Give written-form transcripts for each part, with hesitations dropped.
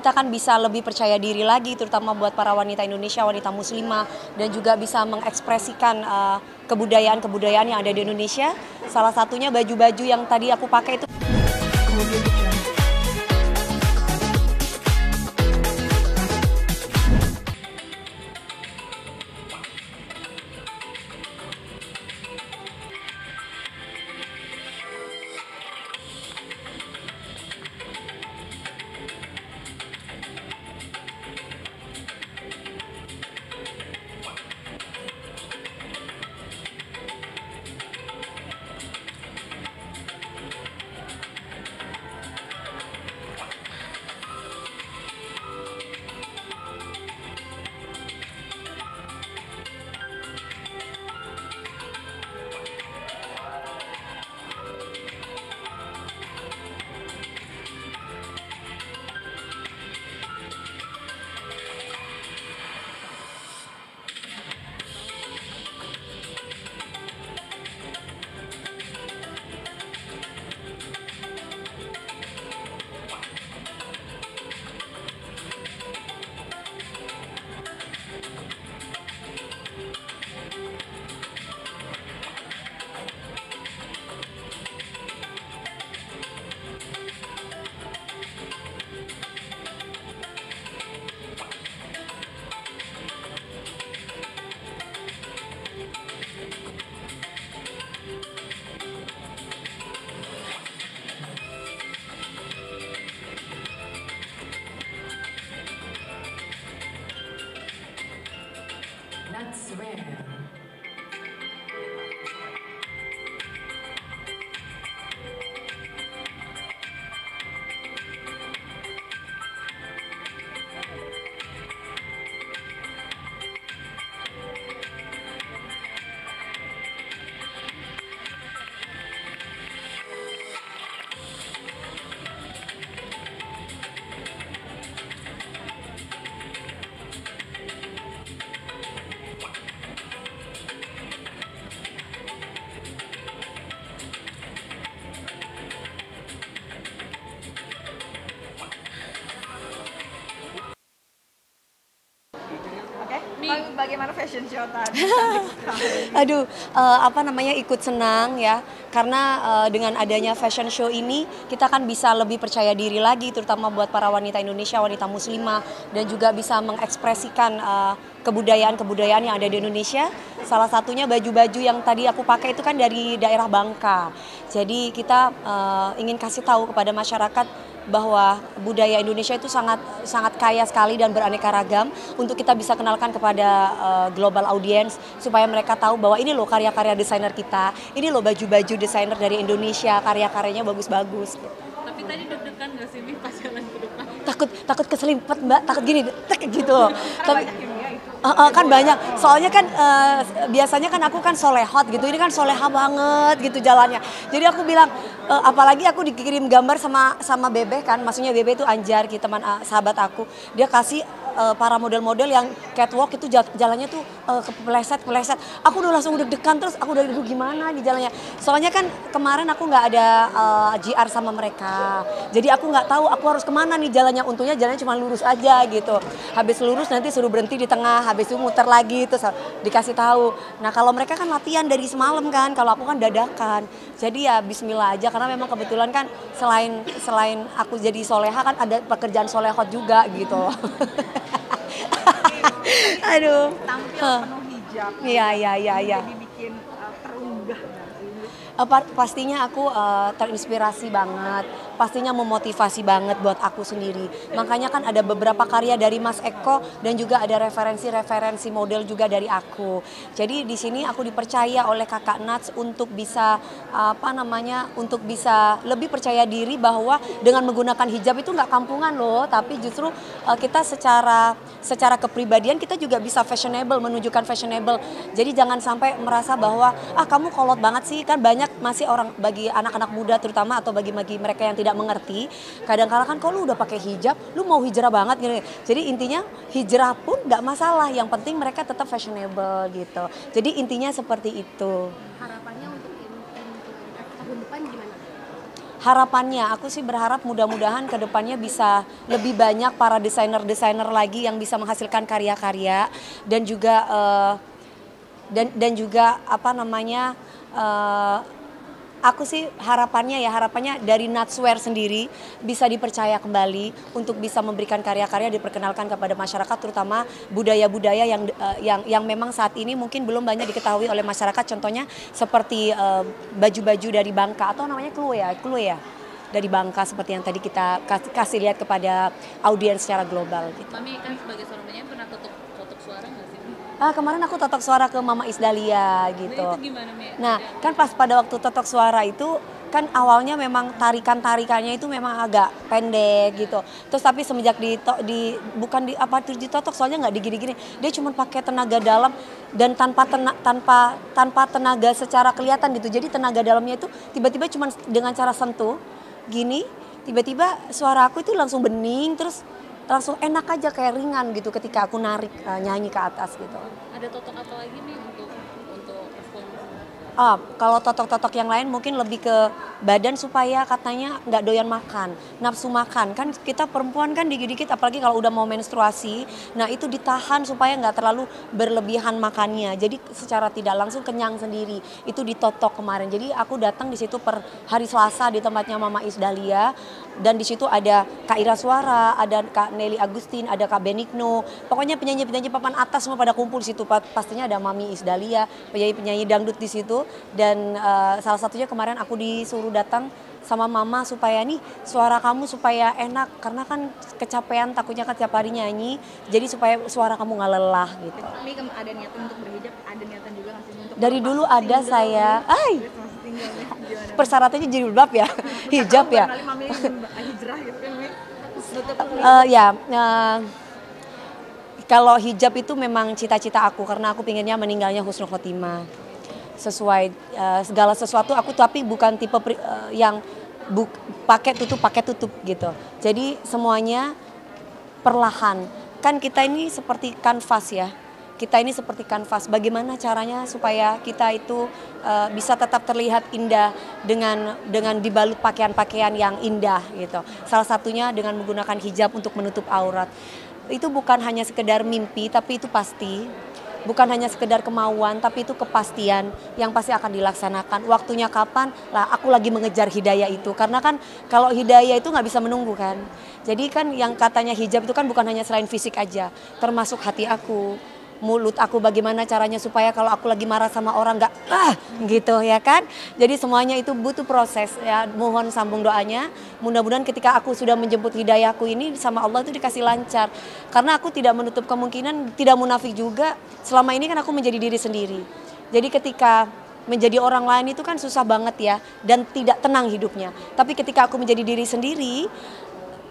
kita kan bisa lebih percaya diri lagi, terutama buat para wanita Indonesia, wanita muslimah, dan juga bisa mengekspresikan kebudayaan-kebudayaan yang ada di Indonesia. Salah satunya baju-baju yang tadi aku pakai itu. That's rare. Bagaimana fashion show tadi? Aduh, ikut senang ya, karena dengan adanya fashion show ini kita kan bisa lebih percaya diri lagi, terutama buat para wanita Indonesia, wanita muslimah, dan juga bisa mengekspresikan kebudayaan-kebudayaan yang ada di Indonesia. Salah satunya baju-baju yang tadi aku pakai itu kan dari daerah Bangka. Jadi kita ingin kasih tahu kepada masyarakat bahwa budaya Indonesia itu sangat kaya sekali dan beraneka ragam, untuk kita bisa kenalkan kepada global audience supaya mereka tahu bahwa ini loh karya-karya desainer kita, ini loh baju-baju desainer dari Indonesia, karya-karyanya bagus-bagus. Tapi tadi deg-degan nggak sih Nih pas jalan ke depan? Takut keselimpet Mbak, takut gini, gitu. Tapi kan banyak, soalnya kan biasanya kan aku kan solehot gitu, ini kan soleha banget gitu jalannya. Jadi aku bilang, apalagi aku dikirim gambar sama Bebe kan, maksudnya Bebe itu Anjar, teman sahabat aku, dia kasih para model-model yang catwalk itu jalannya tuh kepleset. Aku udah langsung deg-degan, terus aku udah gimana di jalannya. Soalnya kan kemarin aku nggak ada GR sama mereka, jadi aku nggak tahu aku harus kemana nih jalannya. Untungnya jalannya cuma lurus aja gitu. Habis lurus nanti suruh berhenti di tengah, habis itu muter lagi, terus dikasih tahu. Nah kalau mereka kan latihan dari semalam kan, kalau aku kan dadakan. Jadi ya Bismillah aja, karena memang kebetulan kan selain aku jadi soleha kan ada pekerjaan solehot juga gitu. Aduh. Tampil penuh hijab. Iya. Dibikin terunggah. Pastinya aku terinspirasi banget, pastinya memotivasi banget buat aku sendiri. Makanya kan ada beberapa karya dari Mas Eko dan juga ada referensi model juga dari aku. Jadi di sini aku dipercaya oleh Kakak Nats untuk bisa untuk bisa lebih percaya diri bahwa dengan menggunakan hijab itu nggak kampungan loh, tapi justru kita secara kepribadian kita juga bisa fashionable, menunjukkan fashionable. Jadi jangan sampai merasa bahwa kamu kolot banget sih, kan banyak masih orang, bagi anak-anak muda terutama atau bagi mereka yang tidak mengerti, kadang-kadang kan kalau lu udah pakai hijab lu mau hijrah banget gitu. Jadi intinya hijrah pun nggak masalah, yang penting mereka tetap fashionable gitu. Jadi intinya seperti itu. Harapannya untuk tahun depan gimana? harapannya aku sih berharap mudah-mudahan kedepannya bisa lebih banyak para desainer-desainer lagi yang bisa menghasilkan karya-karya dan juga dan juga apa namanya aku sih harapannya dari Natswear sendiri bisa dipercaya kembali untuk bisa memberikan karya-karya diperkenalkan kepada masyarakat, terutama budaya-budaya yang memang saat ini mungkin belum banyak diketahui oleh masyarakat. Contohnya seperti baju-baju dari Bangka atau namanya Klue ya dari Bangka, seperti yang tadi kita kasih lihat kepada audiens secara global gitu. Mami kan sebagai seorang penyanyi pernah totok suara nggak sih? Kemarin aku totok suara ke Mama Isdalia gitu. Nah, itu gimana, Mi? Nah, kan pas pada waktu totok suara itu kan awalnya memang tarikannya itu memang agak pendek gitu. Terus tapi semenjak bukan ditotok, soalnya nggak digini-gini. Dia cuma pakai tenaga dalam dan tanpa tenaga secara kelihatan gitu. Jadi tenaga dalamnya itu tiba-tiba cuma dengan cara sentuh gini, tiba-tiba suara aku itu langsung bening, terus langsung enak aja, kayak ringan gitu ketika aku narik nyanyi ke atas gitu. Ada totok apa lagi nih untuk performance? Kalau totok-totok yang lain mungkin lebih ke badan supaya katanya nggak doyan makan, nafsu makan. Kan kita perempuan kan dikit-dikit apalagi kalau udah mau menstruasi, nah itu ditahan supaya nggak terlalu berlebihan makannya. Jadi secara tidak langsung kenyang sendiri. Itu ditotok kemarin. Jadi aku datang di situ per hari Selasa di tempatnya Mama Isdalia. Dan di situ ada Kak Ira Suara, ada Kak Nelly Agustin, ada Kak Benigno. Pokoknya penyanyi-penyanyi papan atas semua pada kumpul di situ. Pastinya ada Mami Isdalia, penyanyi-penyanyi dangdut di situ. Dan salah satunya kemarin aku disuruh datang sama Mama supaya nih suara kamu supaya enak, karena kan kecapean takutnya kan tiap hari nyanyi. Jadi supaya suara kamu nggak lelah gitu. Tapi ada niatan untuk berhijab, ada niatan juga nggak sih untuk Dari dulu ada saya. Persyaratannya jilbab ya, hijab ya. Kali Mami hijrah gitu kan, Kalau hijab itu memang cita-cita aku, karena aku pinginnya meninggalnya husnul khotimah. Sesuai segala sesuatu aku, tapi bukan tipe yang pakai tutup gitu. Jadi semuanya perlahan. Kan kita ini seperti kanvas ya. Kita ini seperti kanvas, bagaimana caranya supaya kita itu bisa tetap terlihat indah dengan dibalut pakaian-pakaian yang indah gitu. Salah satunya dengan menggunakan hijab untuk menutup aurat. Itu bukan hanya sekedar mimpi, tapi itu pasti. Bukan hanya sekedar kemauan, tapi itu kepastian yang pasti akan dilaksanakan. Waktunya kapan? Lah, aku lagi mengejar hidayah itu. Karena kan kalau hidayah itu nggak bisa menunggu kan. Jadi kan yang katanya hijab itu kan bukan hanya selain fisik aja, termasuk hati aku, mulut aku, bagaimana caranya supaya kalau aku lagi marah sama orang nggak gitu ya kan. Jadi semuanya itu butuh proses ya. Mohon sambung doanya, mudah-mudahan ketika aku sudah menjemput hidayahku ini sama Allah itu dikasih lancar. Karena aku tidak menutup kemungkinan, tidak munafik juga, selama ini kan aku menjadi diri sendiri. Jadi ketika menjadi orang lain itu kan susah banget ya, dan tidak tenang hidupnya. Tapi ketika aku menjadi diri sendiri,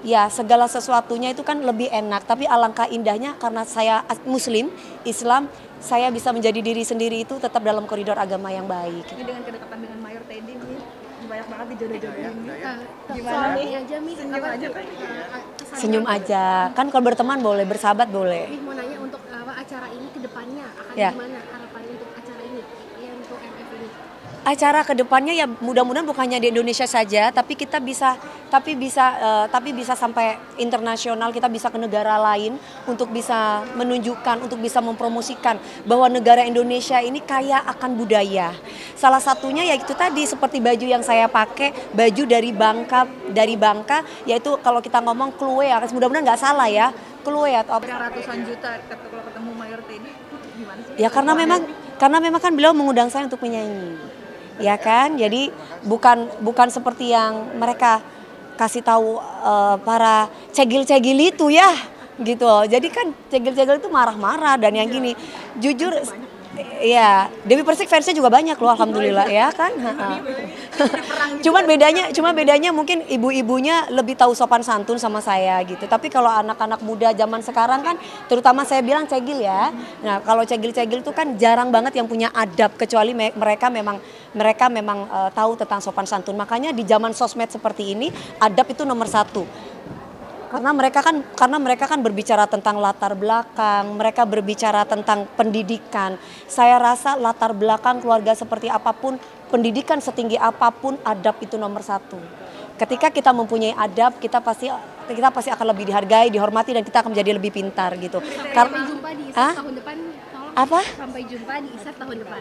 ya segala sesuatunya itu kan lebih enak. Tapi alangkah indahnya karena saya Muslim, Islam, saya bisa menjadi diri sendiri itu tetap dalam koridor agama yang baik. Ini dengan kedekatan dengan Mayor Teddy nih, banyak banget dijodoh-jodohin. Gimana Soalnya nih? aja Mi, Senyum aja kan? Senyum aja, kan kalau berteman boleh, bersahabat boleh. Mi mau nanya untuk acara ini ke depannya akan Ya. gimana harapannya untuk acara ini, ya untuk MF ini? Acara kedepannya ya mudah-mudahan bukan hanya di Indonesia saja, tapi kita bisa sampai internasional. Kita bisa ke negara lain untuk bisa menunjukkan, untuk bisa mempromosikan bahwa negara Indonesia ini kaya akan budaya. Salah satunya yaitu tadi seperti baju yang saya pakai, baju dari Bangka, yaitu kalau kita ngomong Klue, mudah-mudahan nggak salah ya, Klue atau Yang ratusan juta kalau ketemu Mayor Teddy, gimana sih? ya karena memang kan beliau mengundang saya untuk menyanyi. Ya kan, jadi bukan seperti yang mereka kasih tahu para cegil-cegil itu ya, gitu. Jadi kan cegil-cegil itu marah-marah dan yang gini. Jujur, ya Dewi Persik fansnya juga banyak loh, alhamdulillah ya kan. Cuma bedanya mungkin ibu-ibunya lebih tahu sopan santun sama saya gitu. Tapi kalau anak-anak muda zaman sekarang kan, terutama saya bilang cegil ya. Nah kalau cegil-cegil itu kan jarang banget yang punya adab, kecuali mereka memang tahu tentang sopan santun. Makanya di zaman sosmed seperti ini, adab itu nomor satu. Karena mereka kan berbicara tentang latar belakang, mereka berbicara tentang pendidikan. Saya rasa latar belakang keluarga seperti apapun, pendidikan setinggi apapun, adab itu nomor satu. ketika kita mempunyai adab, kita pasti akan lebih dihargai, dihormati, dan kita akan menjadi lebih pintar gitu. Sampai jumpa di ISEF tahun depan. Tolong. Apa? Sampai jumpa di ISEF tahun depan.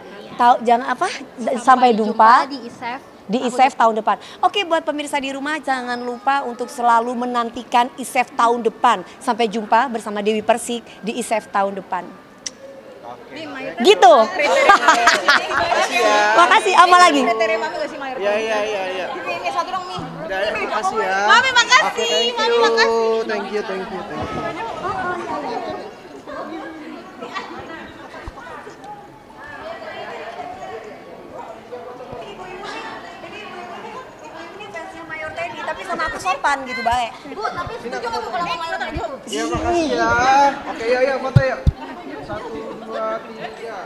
Jangan apa? Sampai jumpa di ISEF ISEF tahun depan. Oke, buat pemirsa di rumah jangan lupa untuk selalu menantikan ISEF tahun depan. Sampai jumpa bersama Dewi Persik di ISEF tahun depan. Gitu. Makasih. Apa lagi? Kriteria Mami gak sih mayoritas? Iya. Ini satu dong, Mi. Udah, makasih ya. Mami makasih. Mami makasih. Thank you. Tapi sama aku sopan gitu, baik. Bu, tapi setuju nggak Bu kalau mau mayor tadi? Iya, makasih ya. Oke, yuk foto yuk. 1, 2, 3.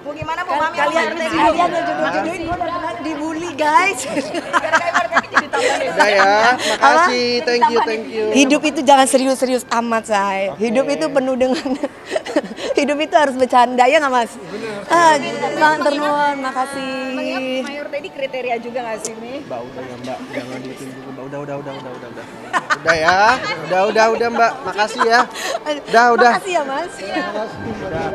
Bu gimana Bu Mami? Kalian jodoh-jodohin gue udah pernah dibully, guys. Gara-gara mayor tadi jadi tambah deh. Udah ya, makasih. Thank you. Hidup itu jangan serius-serius amat, say. Hidup itu penuh dengan hidup itu harus bercanda, ya nggak, Mas? Bener. Nuwun, makasih. Mayor tadi kriteria juga nggak sih, Mi? Mbak, udah ya Mbak, jangan bikin buku Mbak. Udah. Udah ya, udah Mbak, makasih ya. Udah. Makasih ya, Mas. Makasih. Udah.